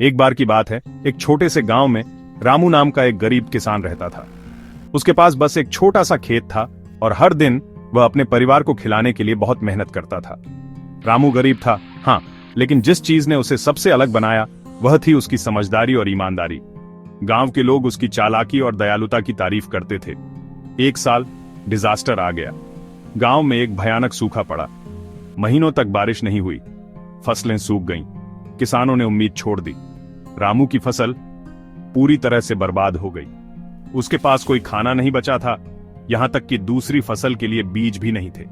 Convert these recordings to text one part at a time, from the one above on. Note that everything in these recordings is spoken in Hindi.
एक बार की बात है, एक छोटे से गांव में रामू नाम का एक गरीब किसान रहता था। उसके पास बस एक छोटा सा खेत था और हर दिन वह अपने परिवार को खिलाने के लिए बहुत मेहनत करता था। रामू गरीब था, हाँ, लेकिन जिस चीज ने उसे सबसे अलग बनाया वह थी उसकी समझदारी और ईमानदारी। गांव के लोग उसकी चालाकी और दयालुता की तारीफ करते थे। एक साल डिजास्टर आ गया। गांव में एक भयानक सूखा पड़ा। महीनों तक बारिश नहीं हुई, फसलें सूख गईं। किसानों ने उम्मीद छोड़ दी। रामू की फसल पूरी तरह से बर्बाद हो गई। उसके पास कोई खाना नहीं बचा था, यहां तक कि दूसरी फसल के लिए बीज भी नहीं थे।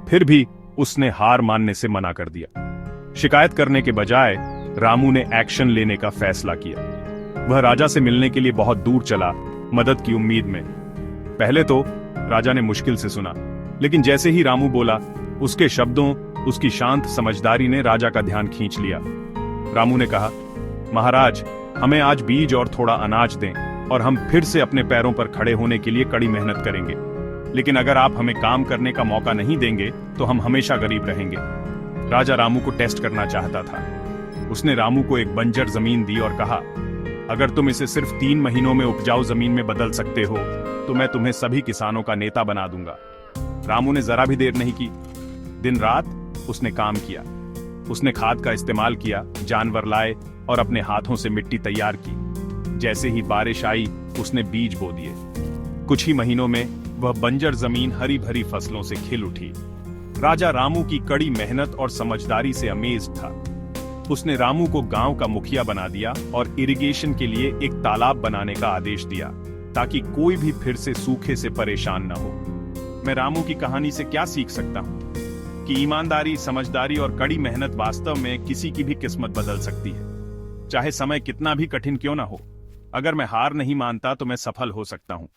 फिर भी उसने हार मानने से मना कर दिया। शिकायत करने के बजाय रामू ने एक्शन लेने का फैसला किया। वह राजा से मिलने के लिए बहुत दूर चला, मदद की उम्मीद में। पहले तो राजा ने मुश्किल से सुना, लेकिन जैसे ही रामू बोला, उसके शब्दों, उसकी शांत समझदारी ने राजा का ध्यान खींच लिया। रामू ने कहा, महाराज, हमें आज बीज और थोड़ा अनाज दें और हम फिर से अपने पैरों पर खड़े होने के लिए कड़ी मेहनत करेंगे। लेकिन अगर आप हमें काम करने का मौका नहीं देंगे तो हम हमेशा गरीब रहेंगे। राजा रामू को टेस्ट करना चाहता था। उसने रामू को एक बंजर जमीन दी और कहा, अगर तुम इसे सिर्फ 3 महीनों में उपजाऊ जमीन में बदल सकते हो तो मैं तुम्हें सभी किसानों का नेता बना दूंगा। रामू ने जरा भी देर नहीं की। दिन रात उसने काम किया। उसने खाद का इस्तेमाल किया, जानवर लाए और अपने हाथों से मिट्टी तैयार की। जैसे ही बारिश आई, उसने बीज बो दिए। कुछ ही महीनों में वह बंजर जमीन हरी भरी फसलों से खिल उठी। राजा रामू की कड़ी मेहनत और समझदारी से अमेज था। उसने रामू को गांव का मुखिया बना दिया और इरिगेशन के लिए एक तालाब बनाने का आदेश दिया, ताकि कोई भी फिर से सूखे से परेशान न हो। मैं रामू की कहानी से क्या सीख सकता हूँ कि ईमानदारी, समझदारी और कड़ी मेहनत वास्तव में किसी की भी किस्मत बदल सकती है। चाहे समय कितना भी कठिन क्यों ना हो, अगर मैं हार नहीं मानता तो मैं सफल हो सकता हूँ।